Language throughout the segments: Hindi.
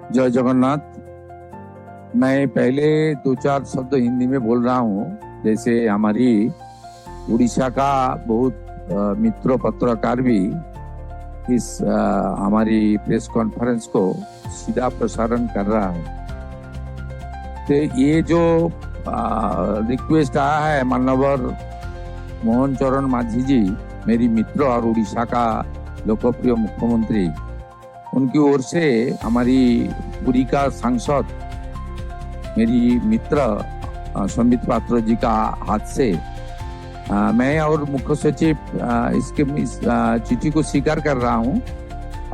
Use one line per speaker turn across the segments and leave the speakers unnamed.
जय जगन्नाथ। मैं पहले दो चार शब्द हिंदी में बोल रहा हूँ। जैसे हमारी उड़ीसा का बहुत मित्र पत्रकार भी इस हमारी प्रेस कॉन्फ्रेंस को सीधा प्रसारण कर रहा है। तो ये जो रिक्वेस्ट आया है माननीय मोहन चरण मांझी जी, मेरी मित्र और उड़ीसा का लोकप्रिय मुख्यमंत्री, उनकी ओर से हमारी पुरी का सांसद मेरी मित्र संबित पात्र जी का हाथ से मैं और मुख्य सचिव इस चिट्ठी को स्वीकार कर रहा हूं।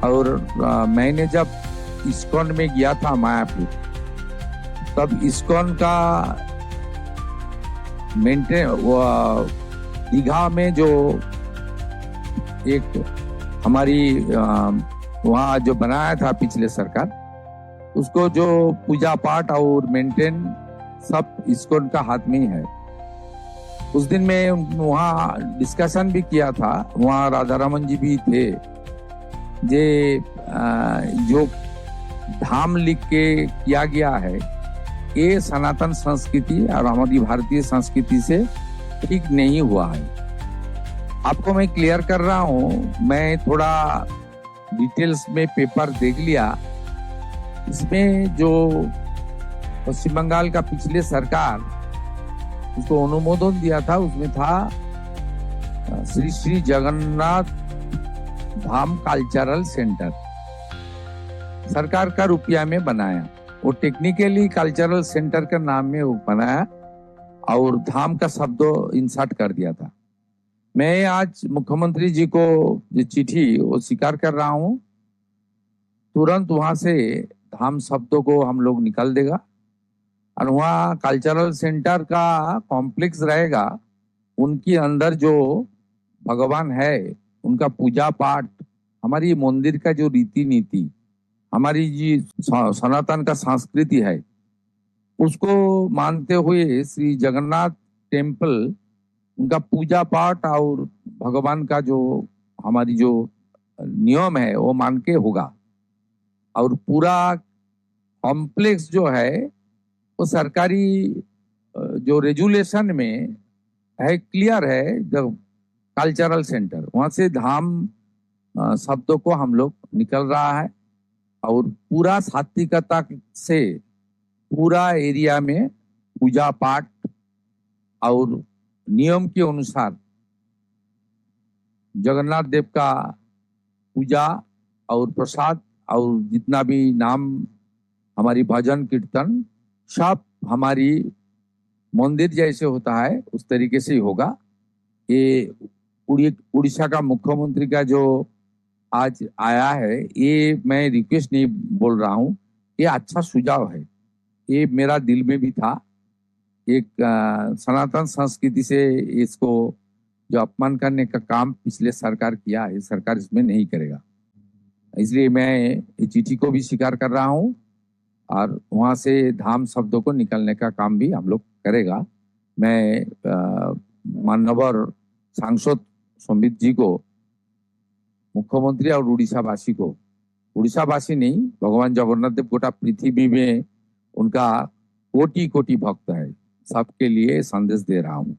और मैंने जब इस्कॉन में गया था मायापुर, तब इस्कॉन का दीघा में जो एक हमारी वहाँ जो बनाया था पिछले सरकार, उसको जो पूजा पाठ और मेंटेन सब इस्कॉन का हाथ में ही है। उस दिन में वहाँ डिस्कशन भी किया था, वहाँ राधा रमन जी भी थे। जो धाम लिख के किया गया है, ये सनातन संस्कृति और हमारी भारतीय संस्कृति से ठीक नहीं हुआ है। आपको मैं क्लियर कर रहा हूँ, मैं थोड़ा डिटेल्स में पेपर देख लिया। इसमें जो पश्चिम बंगाल का पिछले सरकार उसको अनुमोदन दिया था, उसमें था श्री श्री जगन्नाथ धाम कल्चरल सेंटर, सरकार का रुपया में बनाया। वो टेक्निकली कल्चरल सेंटर का नाम में वो बनाया और धाम का शब्द इंसर्ट कर दिया था। मैं आज मुख्यमंत्री जी को जो चिट्ठी वो स्वीकार कर रहा हूँ, तुरंत वहां से धाम शब्दों को हम लोग निकाल देगा और वहाँ कल्चरल सेंटर का कॉम्प्लेक्स रहेगा। उनके अंदर जो भगवान है, उनका पूजा पाठ, हमारी मंदिर का जो रीति नीति, हमारी जी सनातन का संस्कृति है, उसको मानते हुए श्री जगन्नाथ टेम्पल, उनका पूजा पाठ और भगवान का जो हमारी जो नियम है वो मान के होगा। और पूरा कॉम्प्लेक्स जो है वो सरकारी जो रेजुलेशन में है, क्लियर है, जो कल्चरल सेंटर, वहां से धाम शब्दों को हम लोग निकल रहा है। और पूरा सात्विकता से पूरा एरिया में पूजा पाठ और नियम के अनुसार जगन्नाथ देव का पूजा और प्रसाद और जितना भी नाम, हमारी भजन कीर्तन, सब हमारी मंदिर जैसे होता है उस तरीके से ही होगा। ये उड़ीसा का मुख्यमंत्री का जो आज आया है, ये मैं रिक्वेस्ट नहीं बोल रहा हूँ, ये अच्छा सुझाव है। ये मेरा दिल में भी था। एक सनातन संस्कृति से इसको जो अपमान करने का काम पिछले सरकार किया है, सरकार इसमें नहीं करेगा। इसलिए मैं ये चिट्ठी को भी स्वीकार कर रहा हूँ और वहां से धाम शब्दों को निकलने का काम भी हम लोग करेगा। मैं माननीय सांसद संबित जी को, मुख्यमंत्री और उड़ीसावासी को, उड़ीसावासी नहीं, भगवान जगन्नाथ देव गोटा पृथ्वी में उनका कोटि कोटि भक्त है, सबके लिए संदेश दे रहा हूँ।